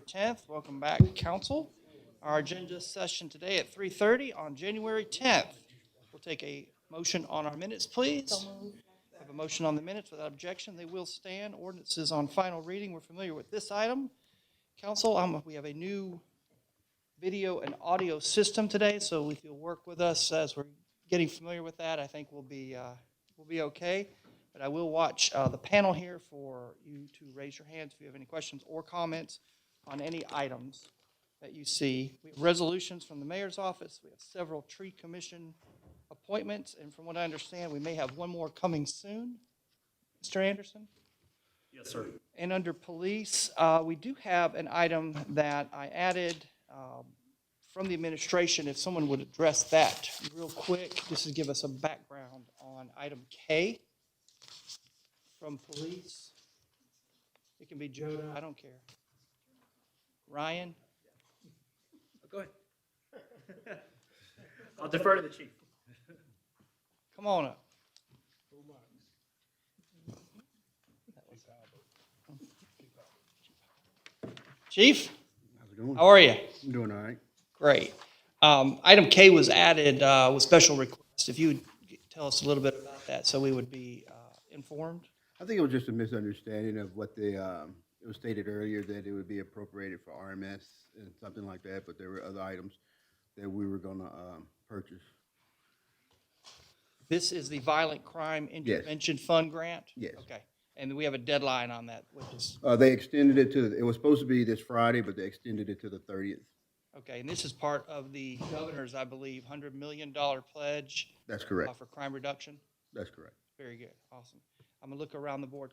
10th. Welcome back, Council. Our agenda session today at 3:30 on January 10th. We'll take a motion on our minutes, please. Have a motion on the minutes without objection. They will stand. Ordinances on final reading. We're familiar with this item. Council, we have a new video and audio system today, so if you'll work with us as we're getting familiar with that, I think we'll be okay. But I will watch the panel here for you to raise your hands if you have any questions or comments on any items that you see. We have resolutions from the mayor's office. We have several tree commission appointments, and from what I understand, we may have one more coming soon. Mr. Anderson? Yes, sir. And under police, we do have an item that I added from the administration. If someone would address that real quick, just to give us a background on item K from police. It can be Joe, I don't care. Ryan? Go ahead. I'll defer to the chief. Come on up. Chief? How's it going? How are you? I'm doing all right. Great. Item K was added with special request. If you would tell us a little bit about that so we would be informed. I think it was just a misunderstanding of what it was stated earlier that it would be appropriated for RMS and something like that, but there were other items that we were going to purchase. This is the Violent Crime Intervention Fund grant? Yes. Okay. And we have a deadline on that, which is, They extended it it was supposed to be this Friday, but they extended it to the 30th. okay. And this is part of the governor's, I believe, $100 million pledge That's correct. for crime reduction? That's correct. Very good. Awesome. I'm going to look around the board.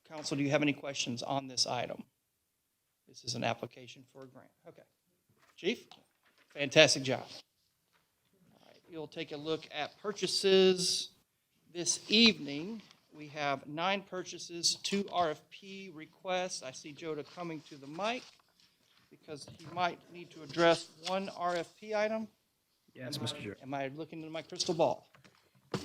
Council, do you have any questions on this item? This is an application for a grant. Okay. Chief, fantastic job. All right, you'll take a look at purchases this evening. We have 9 purchases, 2 RFP requests. I see Joda coming to the mic because he might need to address one RFP item. Yes, Mr. Chair. Am I looking into my crystal ball?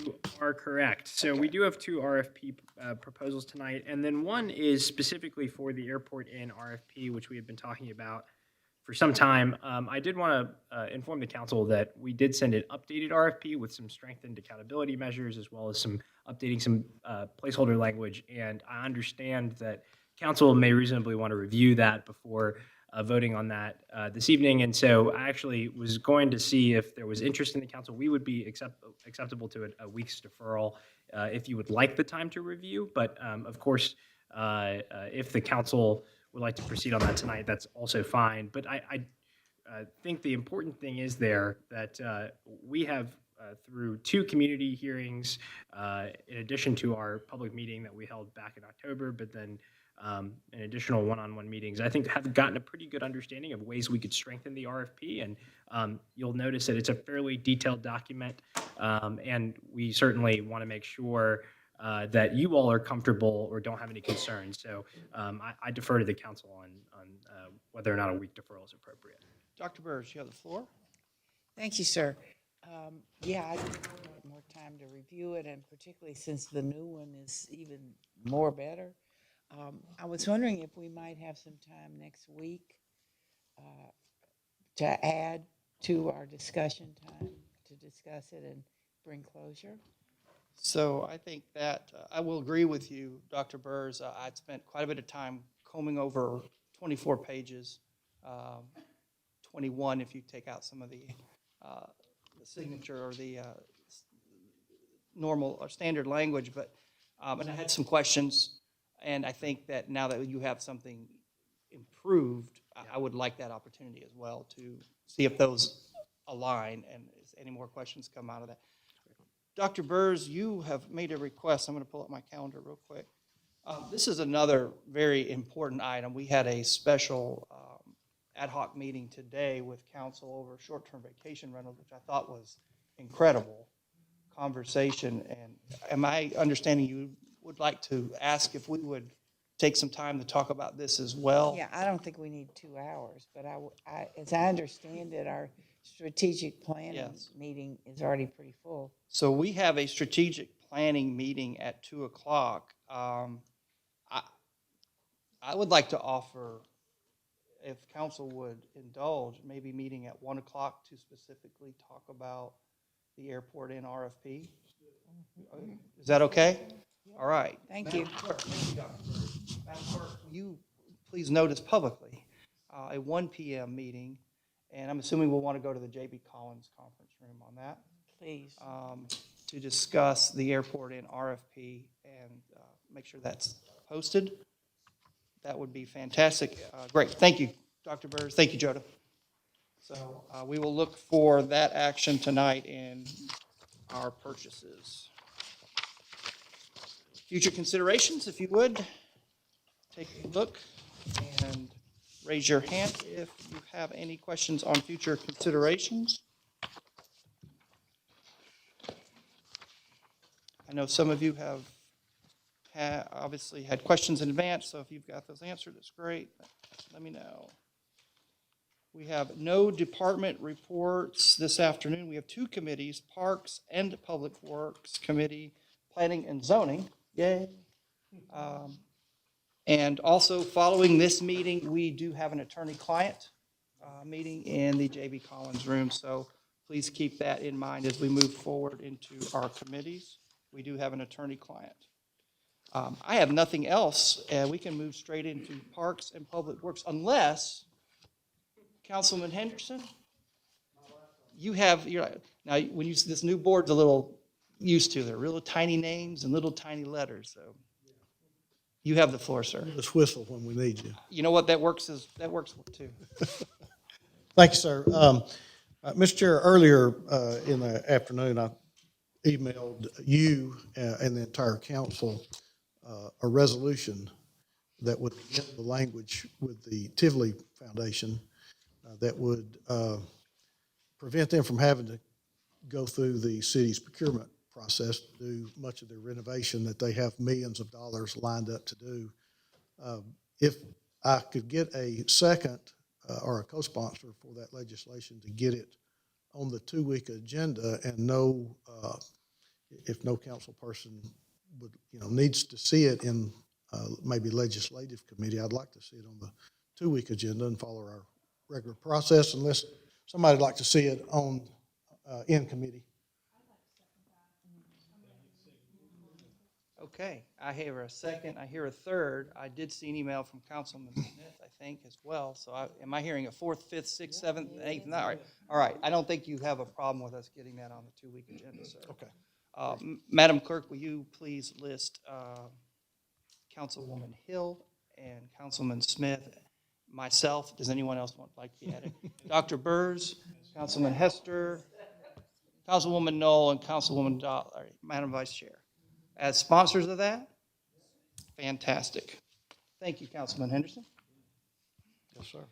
You are correct. So we do have 2 RFP proposals tonight, and then one is specifically for the airport and RFP, which we have been talking about for some time. I did want to inform the council that we did send an updated RFP with some strengthened accountability measures as well as some updating some placeholder language, and I understand that council may reasonably want to review that before voting on that this evening, and so I actually was going to see if there was interest in the council. We would be acceptable to a week's deferral if you would like the time to review, but of course, if the council would like to proceed on that tonight, that's also fine. But I think the important thing is there that we have through 2 community hearings, in addition to our public meeting that we held back in October, but then an additional one-on-one meetings, I think have gotten a pretty good understanding of ways we could strengthen the RFP. And you'll notice that it's a fairly detailed document. And we certainly want to make sure that you all are comfortable or don't have any concerns. So I defer to the council on whether or not a week deferral is appropriate. Dr. Burrs, you have the floor. Thank you, sir. Yeah, I just wanted more time to review it, and particularly since the new one is even more better. I was wondering if we might have some time next week to add to our discussion time to discuss it and bring closure. So I think that I will agree with you, Dr. Burrs. I'd spent quite a bit of time combing over 24 pages, 21 if you take out some of the signature or the normal or standard language. But and I had some questions, and I think that now that you have something improved, I would like that opportunity as well to see if those align and if any more questions come out of that. Dr. Burrs, you have made a request. I'm going to pull up my calendar real quick. This is another very important item. We had a special ad hoc meeting today with council over short-term vacation rentals, which I thought was incredible conversation. And am I understanding you would like to ask if we would take some time to talk about this as well? Yeah, I don't think we need 2 hours, but as I understand it, our strategic planning meeting is already pretty full. So we have a strategic planning meeting at 2 o'clock. I would like to offer if council would indulge, maybe meeting at 1 o'clock to specifically talk about the airport and RFP. Is that okay? All right. Thank you. Madam Clerk, will you please notice publicly a 1 p.m. meeting, and I'm assuming we'll want to go to the J.B. Collins conference room on that, Please. to discuss the airport and RFP and make sure that's posted. That would be fantastic. Great. Thank you, Dr. Burrs. Thank you, Joda. So we will look for that action tonight in our purchases. Future considerations, if you would, take a look and raise your hand if you have any questions on future considerations. I know some of you have obviously had questions in advance, so if you've got those answered, that's great. Let me know. We have no department reports this afternoon. We have 2 committees, Parks and Public Works Committee, Planning and Zoning. Yay. And also, following this meeting, we do have an attorney-client meeting in the J.B. Collins room, so please keep that in mind as we move forward into our committees. We do have an attorney-client. I have nothing else. We can move straight into Parks and Public Works, unless, Councilman Henderson, now, when you, this new board's a little used to, they're little tiny names and little tiny letters, so you have the floor, sir. Just whistle when we need you. You know what, that works too. Thank you, sir. Mr. Chair, earlier in the afternoon, I emailed you and the entire council a resolution that would get the language with the Tivoli Foundation that would prevent them from having to go through the city's procurement process to do much of their renovation that they have millions of dollars lined up to do. If I could get a second or a co-sponsor for that legislation to get it on the 2-week agenda, and if no council person would, needs to see it in maybe legislative committee, I'd like to see it on the 2-week agenda and follow our regular process, unless somebody'd like to see it on in committee. Okay, I hear a second, I hear a third. I did see an email from Councilman Smith, I think, as well. So am I hearing a 4th, 5th, 6th, 7th, 8th? All right. I don't think you have a problem with us getting that on the 2-week agenda, sir. Okay. Madam Clerk, will you please list Councilwoman Hill and Councilman Smith, myself? Does anyone else like to be added? Dr. Burrs, Councilman Hester, Councilwoman Knoll, and Councilwoman Dollar, Madam Vice Chair. As sponsors of that? Fantastic. Thank you, Councilman Henderson. Yes, sir.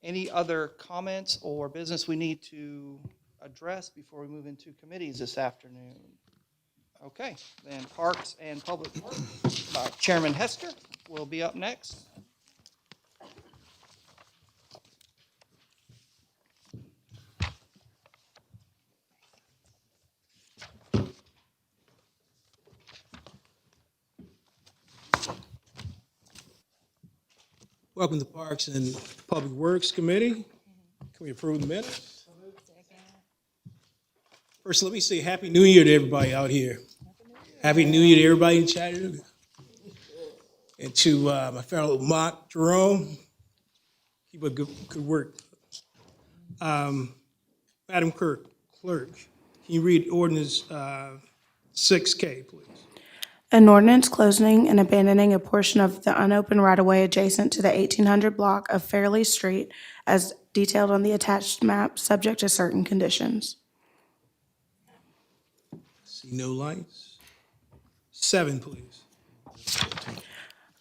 Any other comments or business we need to address before we move into committees this afternoon? Okay, then Parks and Public Works by Chairman Hester will be up next. Welcome to Parks and Public Works Committee. Can we approve the minutes? First, let me say Happy New Year to everybody out here. Happy New Year to everybody in Chattanooga. And to my fellow Mock Jerome, keep up good work. Madam Clerk, can you read ordinance 6K, please? An ordinance closing and abandoning a portion of the unopened right-of-way adjacent to the 1800 block of Fairley Street as detailed on the attached map, subject to certain conditions. See no lights. 7, please.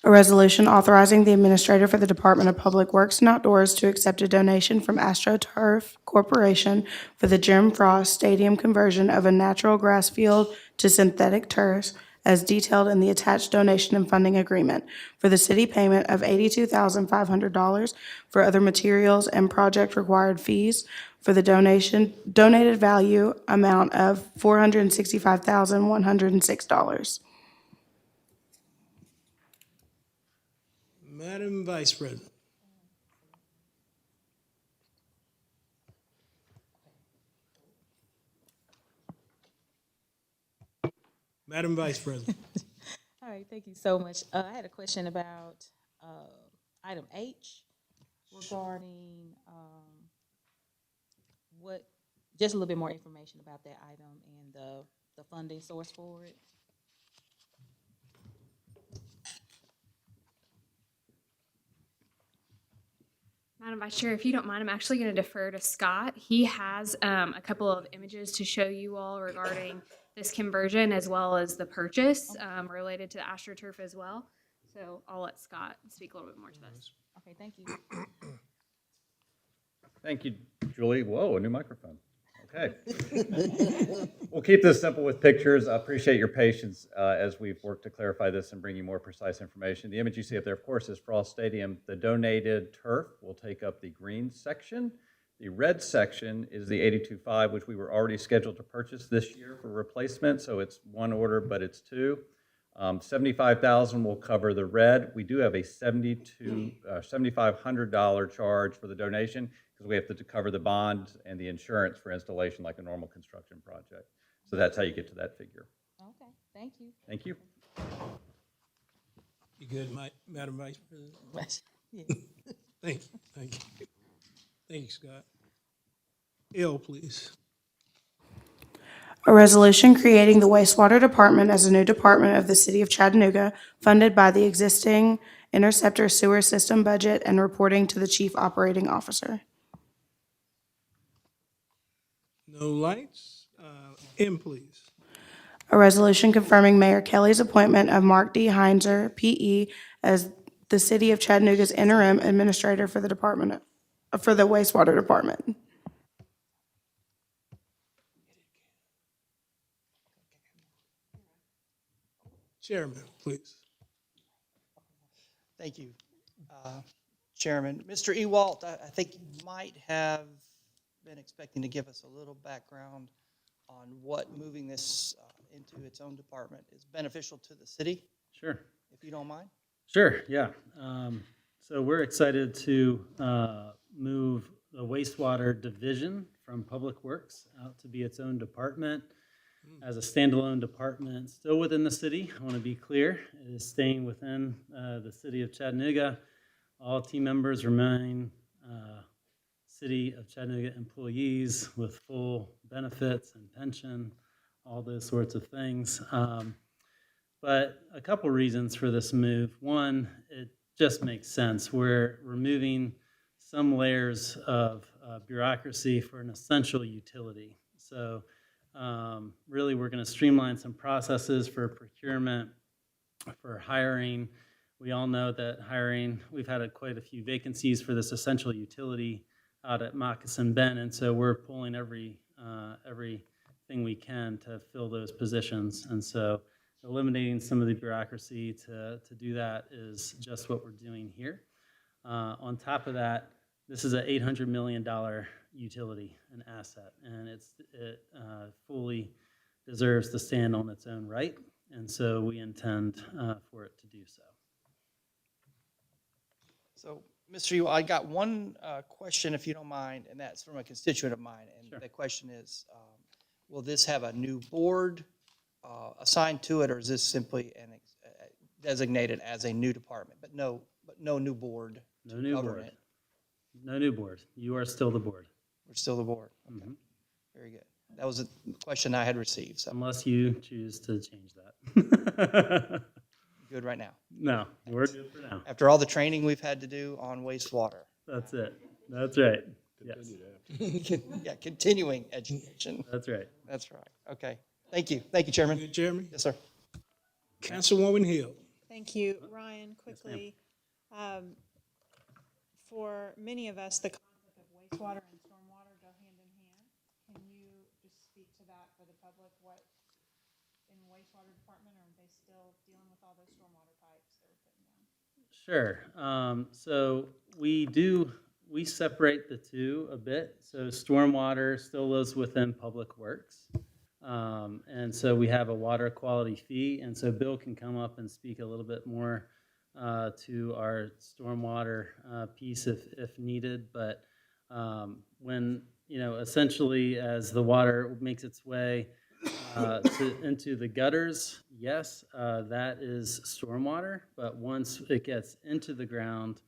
A resolution authorizing the administrator for the Department of Public Works and Outdoors to accept a donation from AstroTurf Corporation for the Jim Frost Stadium conversion of a natural grass field to synthetic turf as detailed in the attached donation and funding agreement for the city payment of $82,500 for other materials and project required fees for the donated value amount of $465,106. Madam Vice President. Madam Vice President. All right, thank you so much. I had a question about item H regarding what, just a little bit more information about that item and the funding source for it. Madam Vice Chair, if you don't mind, I'm actually going to defer to Scott. He has a couple of images to show you all regarding this conversion as well as the purchase related to the AstroTurf as well. So I'll let Scott speak a little bit more to this. Okay, thank you. Thank you, Julie. Whoa, a new microphone. Okay. We'll keep this simple with pictures. I appreciate your patience as we've worked to clarify this and bring you more precise information. The image you see up there, of course, is Frost Stadium. The donated turf will take up the green section. The red section is the 82.5, which we were already scheduled to purchase this year for replacement. So it's one order, but it's two. $75,000 will cover the red. We do have a $7,500 charge for the donation because we have to cover the bond and the insurance for installation like a normal construction project. So that's how you get to that figure. Okay, thank you. Thank you. You good, Madam Vice President? Yeah. Thank you. Thank you, Scott. L, please. A resolution creating the wastewater department as a new department of the city of Chattanooga, funded by the existing Interceptor sewer system budget and reporting to the chief operating officer. No lights. M, please. A resolution confirming Mayor Kelly's appointment of Mark D. Heinzer, P.E., as the city of Chattanooga's interim administrator for the wastewater department. Chairman, please. Thank you, Chairman. Mr. Ewalt, I think you might have been expecting to give us a little background on what moving this into its own department is beneficial to the city, Sure. if you don't mind. Sure, yeah. So we're excited to move the wastewater division from Public Works out to be its own department as a standalone department, still within the city. I want to be clear, it is staying within the city of Chattanooga. All team members remain city of Chattanooga employees with full benefits and pension, all those sorts of things. But a couple reasons for this move. One, it just makes sense. We're removing some layers of bureaucracy for an essential utility. So really, we're going to streamline some processes for procurement, for hiring. We all know that hiring, we've had quite a few vacancies for this essential utility out at Moccasin Bend, and so we're pulling everything we can to fill those positions. And so eliminating some of the bureaucracy to do that is just what we're doing here. On top of that, this is an $800 million utility, an asset, and it fully deserves to stand on its own right, and so we intend for it to do so. So, Mr. Ewalt, I got one question, if you don't mind, and that's from a constituent of mine. And Sure. the question is, will this have a new board assigned to it, or is this simply designated as a new department, but no new board No to new govern board. it? No new board. You are still the board, We're still the board. Okay, very good. That was a question I had received, so unless you choose to change that. good right now. No, we're good for now. After all the training we've had to do on wastewater. That's it. That's right. Yes, Yeah, continuing education. that's right. That's right. Okay. Thank you. Thank you, Chairman. Good, Chairman. Yes, sir. Councilwoman Hill. Thank you. Ryan, quickly, for many of us, the concept of wastewater and stormwater go hand in hand. Can you just speak to that for the public? What, in the wastewater department, or are they still dealing with all those stormwater pipes that are putting down? Sure. So we separate the two a bit. So stormwater still lives within Public Works. And so we have a water quality fee. And so Bill can come up and speak a little bit more to our stormwater piece if needed. But when, essentially as the water makes its way into the gutters, yes, that is stormwater, but once it gets into the ground,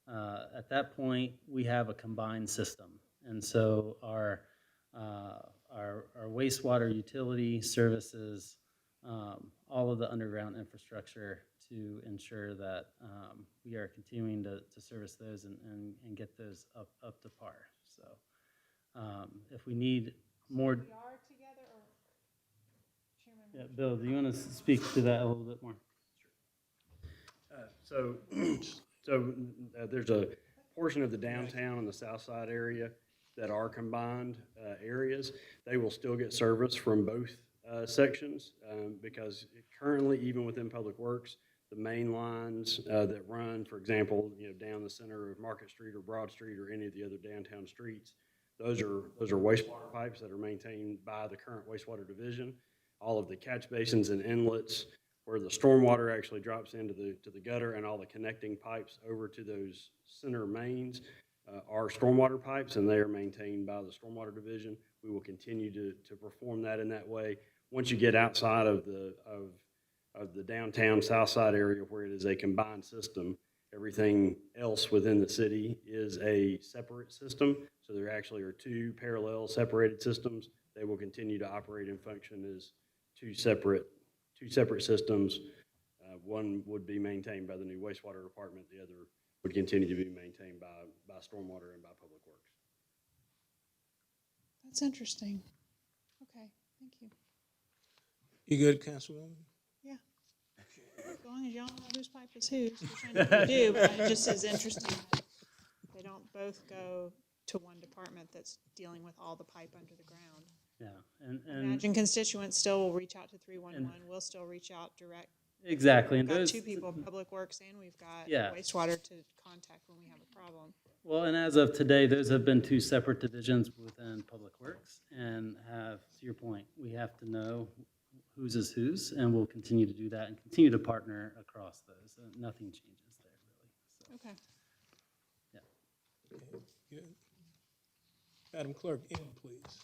at that point, we have a combined system. And so our wastewater utility services, all of the underground infrastructure to ensure that we are continuing to service those and get those up to par. So if we need more. Yeah, Bill, do you want to speak to that a little bit more? So, there's a portion of the downtown and the south side area that are combined areas. They will still get service from both sections because currently, even within Public Works, the main lines that run, for example, down the center of Market Street or Broad Street or any of the other downtown streets, those are wastewater pipes that are maintained by the current wastewater division. All of the catch basins and inlets where the stormwater actually drops into the gutter and all the connecting pipes over to those center mains are stormwater pipes, and they are maintained by the stormwater division. We will continue to perform that in that way. Once you get outside of the downtown south side area where it is a combined system, everything else within the city is a separate system. So there actually are two parallel separated systems. They will continue to operate and function as two separate systems. One would be maintained by the new wastewater department. The other would continue to be maintained by stormwater and by public works. That's interesting. Okay, thank you. You good, Councilwoman? Yeah. As long as y'all know whose pipe is whose, which I know you do, but it just is interesting that they don't both go to one department that's dealing with all the pipe under the ground. Yeah, and Imagine constituents still will reach out to 311. We'll still reach out direct. exactly, and We've got those two people, Public Works, and we've got Yeah. wastewater to contact when we have a problem. Well, and as of today, those have been two separate divisions within Public Works, and have, to your point, we have to know whose is whose, and we'll continue to do that and continue to partner across those. Nothing changes there, really. So, Okay. yeah. Good. Madam Clerk, in, please.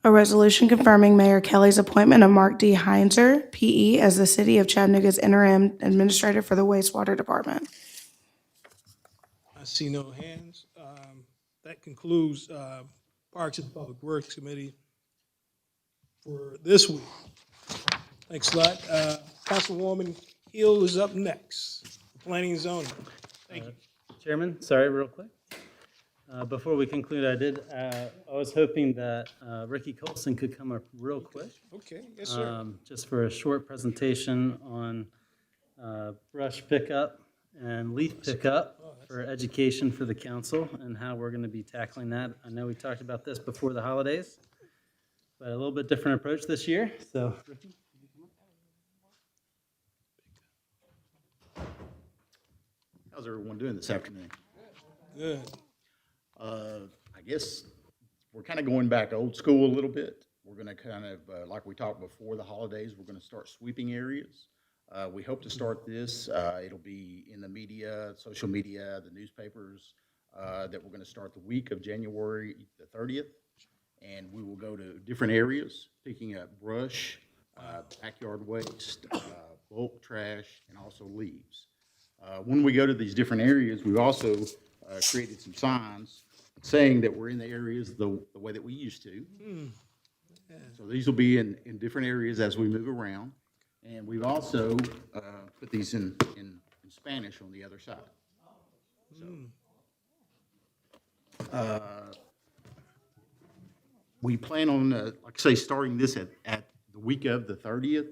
A resolution confirming Mayor Kelly's appointment of Mark D. Heinzer, P.E., as the City of Chattanooga's interim administrator for the wastewater department. I see no hands. That concludes Parks and Public Works Committee for this week. Thanks a lot. Councilwoman Hill is up next. Planning and zoning. Thank you. Chairman, sorry, real quick. Before we conclude, I was hoping that Ricky Colson could come up real quick. Okay, yes, sir. Just for a short presentation on brush pickup and leaf pickup for education for the council and how we're going to be tackling that. I know we talked about this before the holidays, but a little bit different approach this year. So, Ricky. How's everyone doing this afternoon? Good. I guess we're kind of going back old school a little bit. We're going to kind of, like we talked before the holidays, we're going to start sweeping areas. We hope to start this. It'll be in the media, social media, the newspapers, that we're going to start the week of January the 30th. And we will go to different areas, picking up brush, backyard waste, bulk trash, and also leaves. When we go to these different areas, we've also created some signs saying that we're in the areas the way that we used to. Yeah. So these will be in different areas as we move around. And we've also put these in Spanish on the other side. So, we plan on, like I say, starting this at the week of the 30th.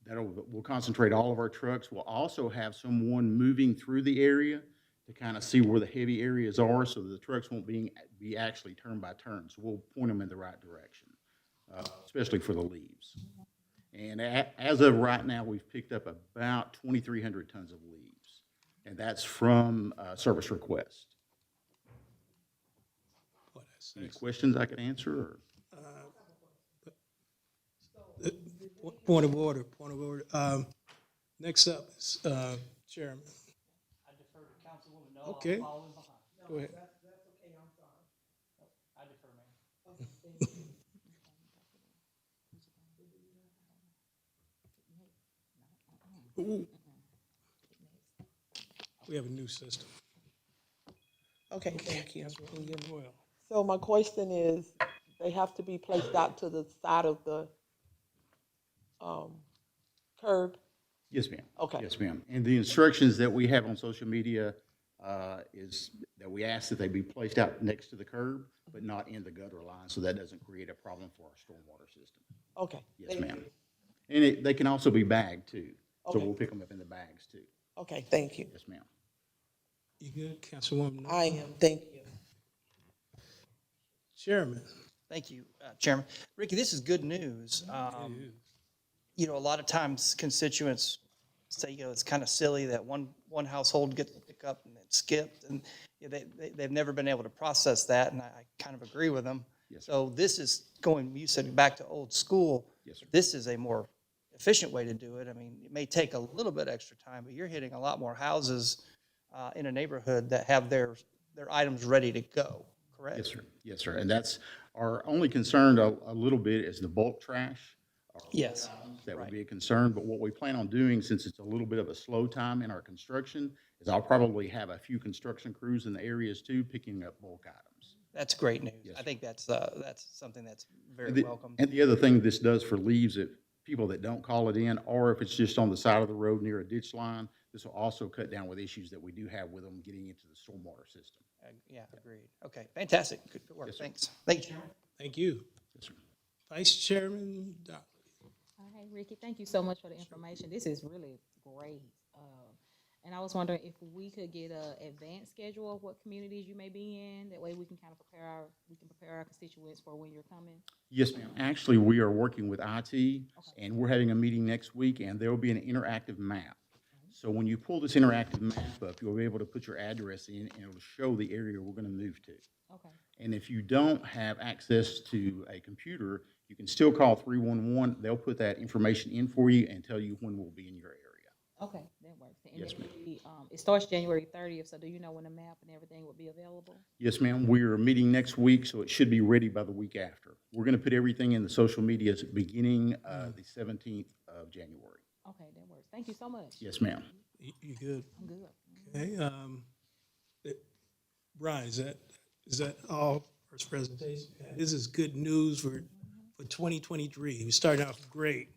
We'll concentrate all of our trucks. We'll also have someone moving through the area to kind of see where the heavy areas are, so the trucks won't be actually turn by turn. So we'll point them in the right direction, especially for the leaves. And as of right now, we've picked up about 2,300 tons of leaves, and that's from service request. Any questions I can answer? Point of order. Next up is Chairman. I defer to Councilwoman Noel. Okay. I'm following behind. Go ahead. I defer, ma'am. Ooh. We have a new system. Okay, thank you. Councilwoman Noel. So my question is, they have to be placed out to the side of the curb? Yes, ma'am. Okay. Yes, ma'am. And the instructions that we have on social media is that we ask that they be placed out next to the curb, but not in the gutter line, so that doesn't create a problem for our stormwater system. Okay. Yes, ma'am. And they can also be bagged too, so Okay. we'll pick them up in the bags too. Okay, thank you. Yes, ma'am. You good, Councilwoman Noel? I am, thank you. Chairman. Thank you, Chairman. Ricky, this is good news. You know, a lot of times constituents say, you know, it's kind of silly that one household gets to pick up and it's skipped, and you know, they've never been able to process that, and I kind of agree with them. Yes, sir. So this is going, you said, back to old school. Yes, sir. This is a more efficient way to do it. I mean, it may take a little bit extra time, but you're hitting a lot more houses in a neighborhood that have their items ready to go, correct? Yes, sir. Yes, sir. And that's our only concern a little bit is the bulk trash. Yes. That would Right. be a concern, but what we plan on doing, since it's a little bit of a slow time in our construction, is I'll probably have a few construction crews in the areas too, picking up bulk items. That's great news. Yes, I sir. think that's something that's very And the- welcome. And the other thing this does for leaves, if people that don't call it in, or if it's just on the side of the road near a ditch line, this will also cut down with issues that we do have with them getting into the stormwater system. Yeah, agreed. Okay, fantastic. Good work. Yes, sir. Thanks. Thank you. Thank you. Yes, sir. Vice Chairman Doc. Hey, Ricky, thank you so much for the information. This is really great. And I was wondering if we could get a advanced schedule of what communities you may be in. That way we can kind of prepare our constituents for when you're coming. Yes, ma'am. Actually, we are working with IT, and we're having a meeting next week, and there will be an interactive map. So when you pull this interactive map up, you'll be able to put your address in, and it'll show the area we're going to move to. Okay. And if you don't have access to a computer, you can still call 311. They'll put that information in for you and tell you when we'll be in your area. Okay, that works. And Yes, it ma'am. will be, it starts January 30th, so do you know when the map and everything will be available? Yes, ma'am. We are meeting next week, so it should be ready by the week after. We're going to put everything in the social media beginning the 17th of January. Okay, that works. Thank you so much. Yes, ma'am. You good? I'm good. Okay, Brian, is that all for his presentation? This is good news for 2023. We started off great.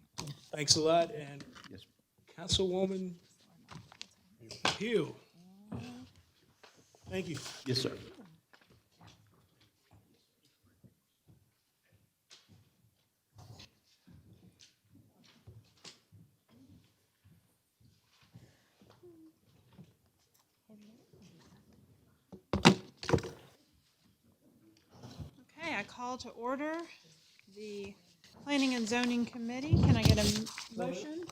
Thanks a lot, and Yes. Councilwoman Hill. Thank you. Yes, sir. Okay, I call to order the Planning and Zoning Committee. Can I get a motion?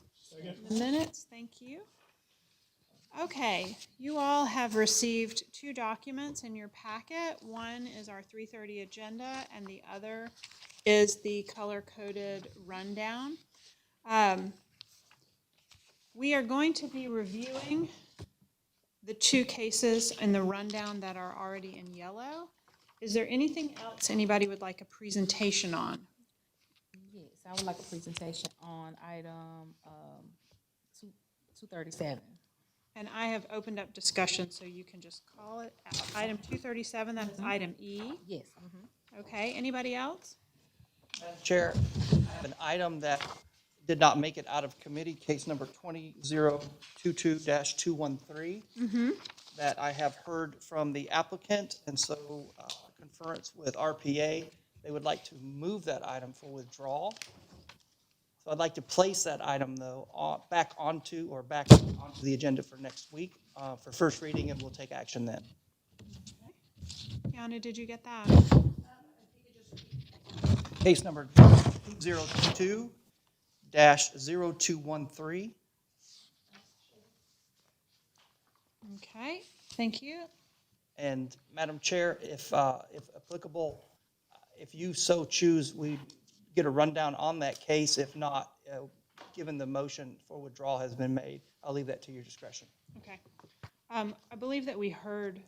The minutes, thank you. Okay, you all have received two documents in your packet. One is our 3:30 agenda, and the other is the color-coded rundown. We are going to be reviewing the two cases in the rundown that are already in yellow. Is there anything else anybody would like a presentation on? Yes, I would like a presentation on item 237. And I have opened up discussion, so you can just call it out. Item 237, that is item E. Yes. Okay, anybody else? Madam Chair, I have an item that did not make it out of committee, case number 2022-213, that I have heard from the applicant, and so conference with RPA, they would like to move that item for withdrawal. So I'd like to place that item, though, back onto the agenda for next week for first reading, and we'll take action then. Kiana, did you get that? Case number 2022-0213. Okay, thank you. And Madam Chair, if applicable, if you so choose, we get a rundown on that case. If not, given the motion for withdrawal has been made. I'll leave that to your discretion. Okay. I believe that we heard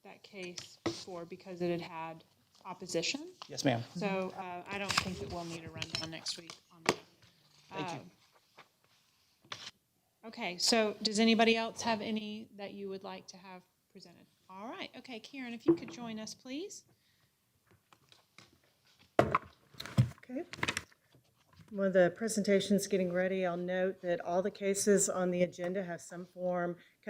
that case before because it had had opposition. Yes, ma'am. So I don't think that we'll need a rundown next week on that. Thank you. Okay, so does anybody else have any that you would like to have presented? All right, okay, Karen, if you could join us, please. Okay. While the presentation's getting ready, I'll note that all the cases on the agenda have come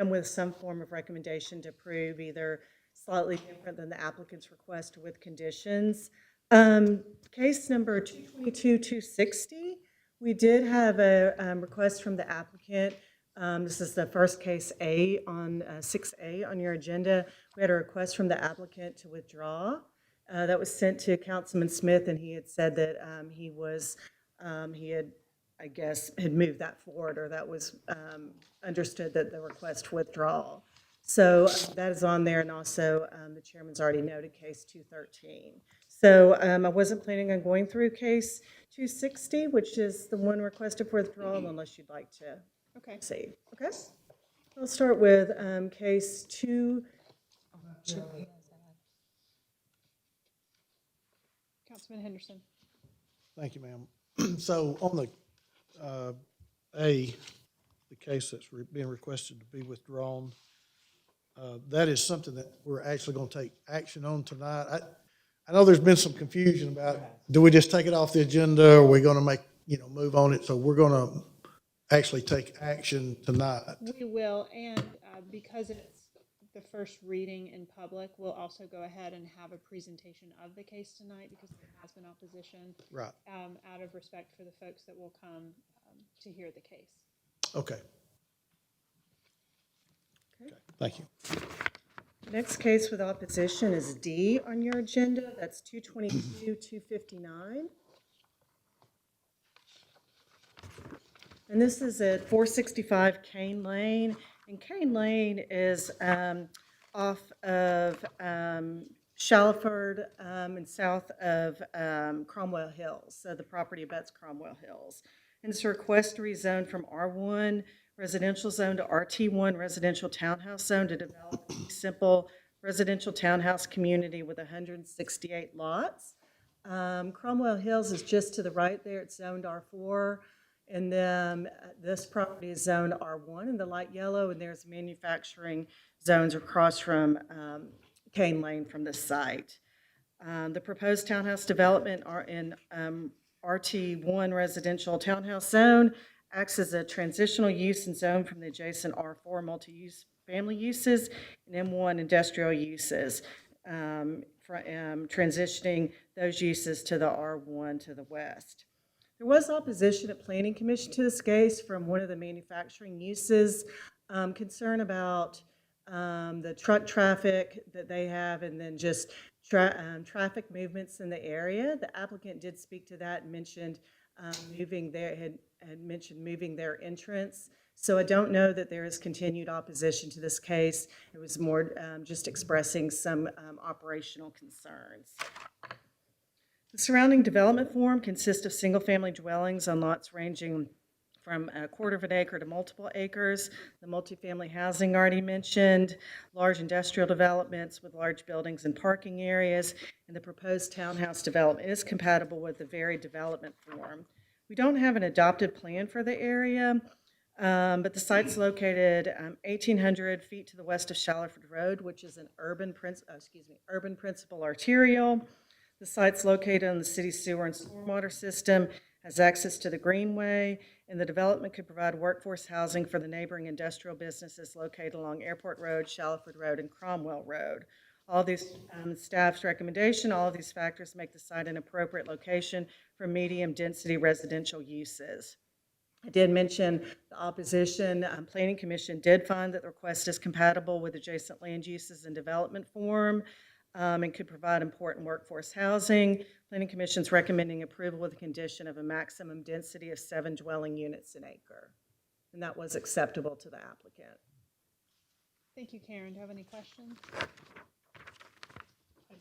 with some form of recommendation to approve, either slightly different than the applicant's request with conditions. Case number 222-260, we did have a request from the applicant. This is the first case A on 6A on your agenda. We had a request from the applicant to withdraw. That was sent to Councilman Smith, and he had said that he had, I guess, had moved that forward, or that was understood that the request withdrawal. So that is on there, and also the chairman's already noted case 213. So I wasn't planning on going through case 260, which is the one requested for withdrawal, unless you'd like to proceed. Okay. I'll start with case 2. Councilman Henderson. Thank you, ma'am. So on the the case that's being requested to be withdrawn, that is something that we're actually going to take action on tonight. I know there's been some confusion about, do we just take it off the agenda, or are we going to move on it? So we're going to actually take action tonight. We will, and because it's the first reading in public, we'll also go ahead and have a presentation of the case tonight because there has been opposition. Right. Out of respect for the folks that will come to hear the case. Okay. Okay. Thank you. Next case with opposition is D on your agenda. That's 222-259. And this is at 465 Kane Lane. And Kane Lane is off of Shallowford and south of Cromwell Hills. So the property abuts Cromwell Hills. And it's a request to rezone from R1 residential zone to RT1 residential townhouse zone to develop a simple residential townhouse community with 168 lots. Cromwell Hills is just to the right there. It's zoned R4. And then this property is zoned R1 in the light yellow, and there's manufacturing zones across from Kane Lane from this site. The proposed townhouse development are in RT1 residential townhouse zone, acts as a transitional use and zone from the adjacent R4 multi-use family uses and M1 industrial uses, transitioning those uses to the R1 to the west. There was opposition at Planning Commission to this case from one of the manufacturing uses, concern about the truck traffic that they have, and then just traffic movements in the area. The applicant did speak to that and mentioned had mentioned moving their entrance. So I don't know that there is continued opposition to this case. It was more just expressing some operational concerns. The surrounding development form consists of single-family dwellings on lots ranging from a quarter of an acre to multiple acres. The multifamily housing already mentioned, large industrial developments with large buildings and parking areas, and the proposed townhouse development is compatible with the varied development form. We don't have an adopted plan for the area, but the site's located 1,800 feet to the west of Shallowford Road, which is an urban principal arterial. The site's located on the city sewer and stormwater system, has access to the greenway, and the development could provide workforce housing for the neighboring industrial businesses located along Airport Road, Shallowford Road, and Cromwell Road. All these staff's recommendation, all of these factors make the site an appropriate location for medium-density residential uses. I did mention the opposition. Planning Commission did find that the request is compatible with adjacent land uses and development form, and could provide important workforce housing. Planning Commission's recommending approval with the condition of a maximum density of 7 dwelling units an acre. And that was acceptable to the applicant. Thank you, Karen. Do you have any questions? I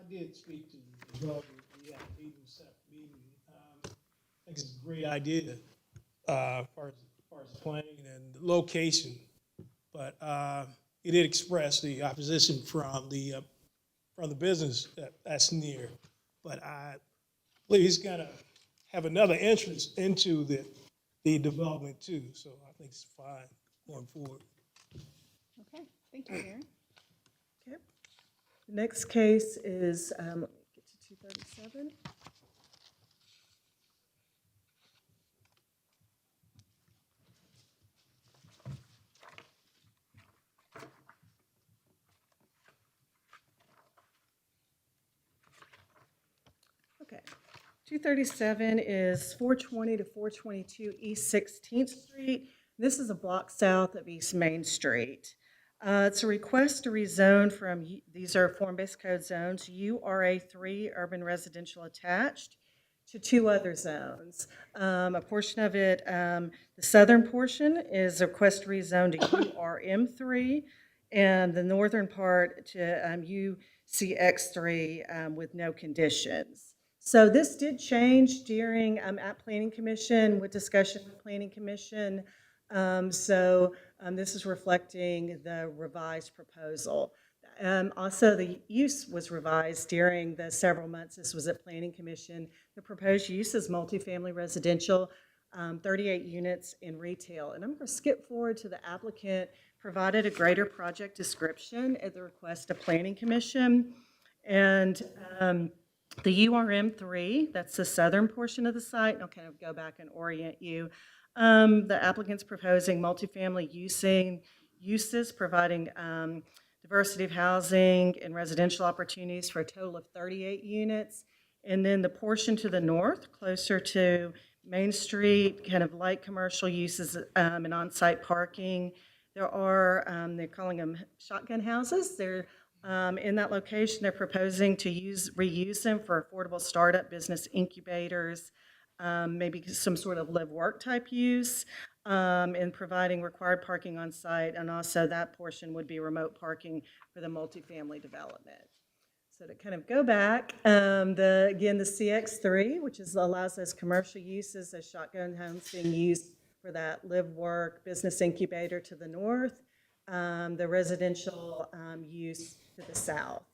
did speak to the developer. We had a meeting, I think it's a great idea far as the planning and the location. But he did express the opposition from the business that's near. But I believe he's gonna have another entrance into the development too. So I think it's fine going forward. Okay, thank you, Karen. Okay. The next case is, let me get to 237. Okay. 237 is 420 to 422 East 16th Street. This is a block south of East Main Street. It's a request to rezone from, these are form-based code zones, URA3 urban residential attached, to two other zones. A portion of it, the southern portion is a request to rezone to URM3, and the northern part to UCX3 with no conditions. So this did change during, at Planning Commission, with discussion with Planning Commission. This is reflecting the revised proposal. Also, the use was revised during the several months this was at Planning Commission. The proposed use is multifamily residential, 38 units in retail. And I'm going to skip forward to the applicant provided a greater project description at the request of Planning Commission. And the URM3, that's the southern portion of the site, and I'll kind of go back and orient you. The applicant's proposing multifamily uses, providing diversity of housing and residential opportunities for a total of 38 units. And then the portion to the north, closer to Main Street, kind of light commercial uses and on-site parking. There are, they're calling them shotgun houses. They're in that location. They're proposing to reuse them for affordable startup business incubators, maybe some sort of live-work type use, and providing required parking on site, and also that portion would be remote parking for the multifamily development. So to kind of go back, again, the CX3, which allows those commercial uses, those shotgun homes being used for that live-work business incubator to the north, the residential use to the south.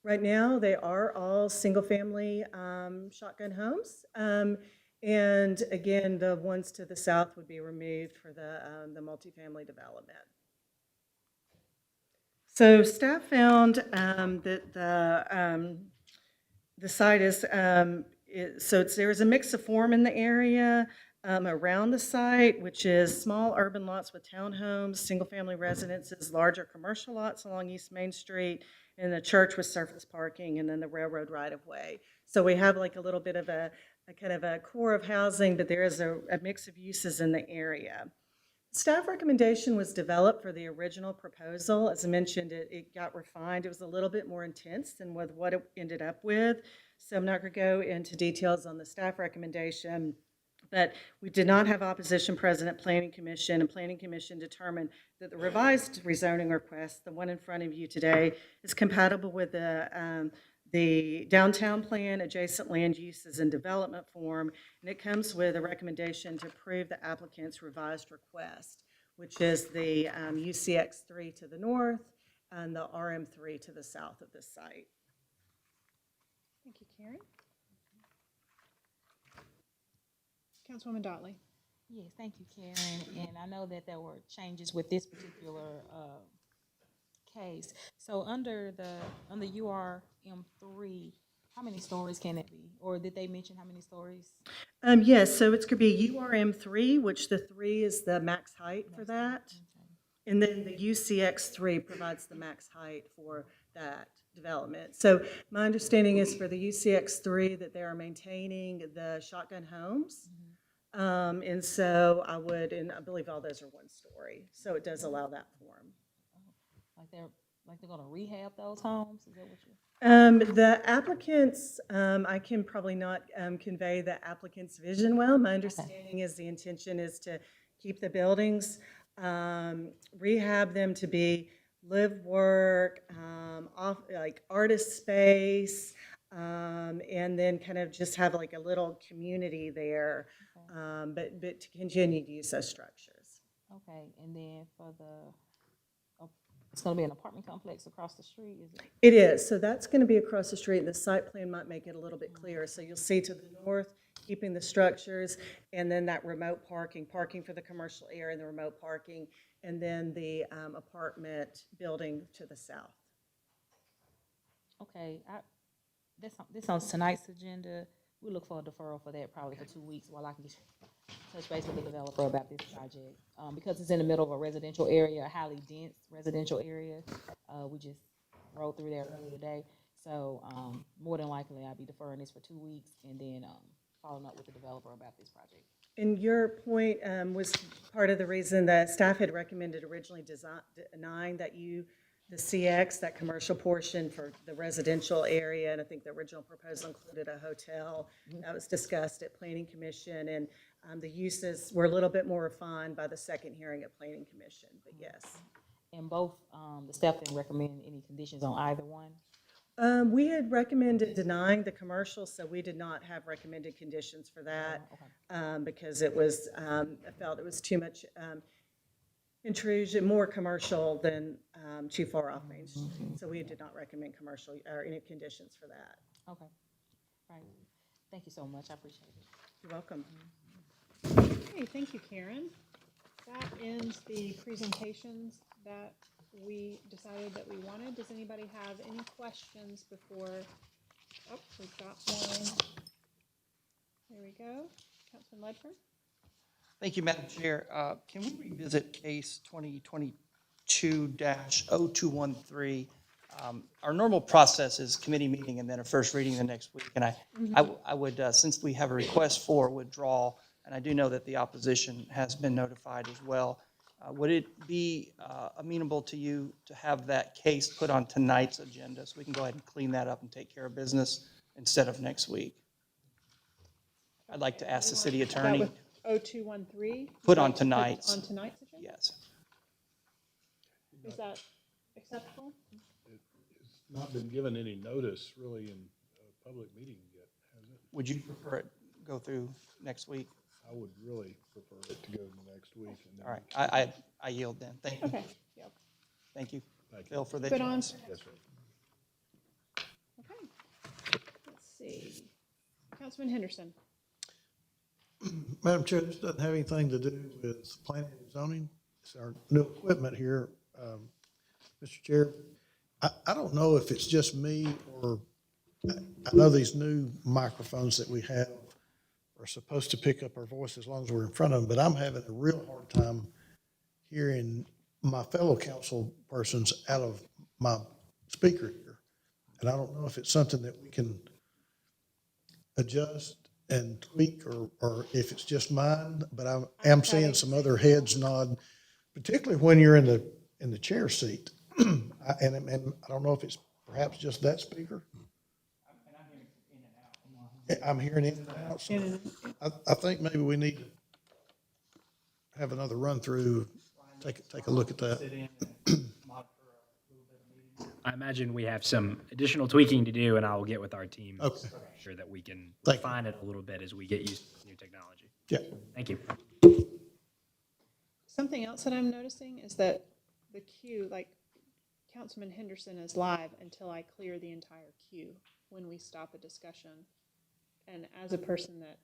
Right now, they are all single-family shotgun homes. And again, the ones to the south would be removed for the multifamily development. So staff found that the site is, there is a mix of form in the area around the site, which is small urban lots with townhomes, single-family residences, larger commercial lots along East Main Street, and a church with surface parking, and then the railroad right-of-way. So we have like a little bit of a kind of a core of housing, but there is a mix of uses in the area. Staff recommendation was developed for the original proposal. As I mentioned, it got refined. It was a little bit more intense than with what it ended up with. So I'm not going to go into details on the staff recommendation, but we did not have opposition present at Planning Commission, and Planning Commission determined that the revised rezoning request, the one in front of you today, is compatible with the downtown plan, adjacent land uses, and development form, and it comes with a recommendation to approve the applicant's revised request, which is the UCX3 to the north and the RM3 to the south of this site. Thank you, Karen. Councilwoman Dotley. Yes, thank you, Karen. And I know that there were changes with this particular case. So under URM3, how many stories can it be? Or did they mention how many stories? Yes, so it's going to be URM3, which the 3 is the max height for that. Okay. And then the UCX3 provides the max height for that development. So my understanding is for the UCX3 that they are maintaining the shotgun homes. Mm-hmm. And so I believe all those are one story. So it does allow that form. Like they're going to rehab those homes? Is that what you're? The applicants, I can probably not convey the applicant's vision well. My understanding is the intention is to keep the buildings, rehab them to be live, work, like artist space, and then kind of just have like a little community there, but to continue to use those structures. Okay, and then for it's gonna be an apartment complex across the street, is it? It is, so that's going to be across the street, and the site plan might make it a little bit clearer. So you'll see to the north, keeping the structures, and then that remote parking for the commercial area and the remote parking, and then the apartment building to the south. Okay, this on tonight's agenda. We look for a deferral for that probably for 2 weeks while I can touch base with the developer about this project. Because it's in the middle of a residential area, a highly dense residential area. We just rode through there earlier today. So more than likely, I'll be deferring this for 2 weeks and then following up with the developer about this project. And your point was part of the reason that staff had recommended originally denying the CX, that commercial portion for the residential area, and I think the original proposal included a hotel. That was discussed at Planning Commission, and the uses were a little bit more refined by the second hearing at Planning Commission, but yes. And both, the staff didn't recommend any conditions on either one? We had recommended denying the commercial, so we did not have recommended conditions for that, because it was, I felt it was too much intrusion, more commercial than too far off Main Street. So we did not recommend commercial or any conditions for that. Okay, right. Thank you so much, I appreciate it. You're welcome. Okay, thank you, Karen. That ends the presentations that we decided that we wanted. Does anybody have any questions before? Oh, we've got one. There we go. Councilman Ledford? Thank you, Madam Chair. Can we revisit case 2022-0213? Our normal process is committee meeting and then a first reading the next week. And I would, since we have a request for withdrawal, and I do know that the opposition has been notified as well, would it be amenable to you to have that case put on tonight's agenda so we can go ahead and clean that up and take care of business instead of next week? I'd like to ask the city attorney. 0213? Put on tonight's. On tonight's agenda? Yes. Is that acceptable? It's not been given any notice really in a public meeting yet, has it? Would you prefer it go through next week? I would really prefer it to go to next week. And then All right, I yield then. Thank you. Okay, yep. Thank you, Thank you. Phil, for the. Put on. Yes, sir. Okay. Let's see. Councilman Henderson? Madam Chair, this doesn't have anything to do with planning and zoning. It's our new equipment here. Mr. Chair, I don't know if it's just me or I know these new microphones that we have are supposed to pick up our voice as long as we're in front of them, but I'm having a real hard time hearing my fellow council persons out of my speaker here. And I don't know if it's something that we can adjust and tweak or if it's just mine, but I am seeing some other heads nod, particularly when you're in the chair seat. And I don't know if it's perhaps just that speaker. I'm hearing in and out. So I think maybe we need to have another run through, take a look at that. I imagine we have some additional tweaking to do, and I will get with our team. Okay. To make sure that we can Thank you. refine it a little bit as we get used to new technology. Yeah. Thank you. Something else that I'm noticing is that the queue, like Councilman Henderson is live until I clear the entire queue when we stop a discussion. And as a person that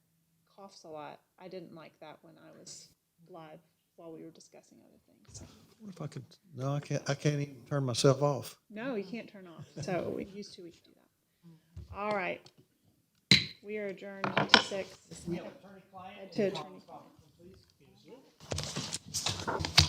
coughs a lot, I didn't like that when I was live while we were discussing other things. What if I could, no, I can't even turn myself off. No, you can't turn off. So we used to, we could do that. All right. We are adjourned to 6. To attorney-client.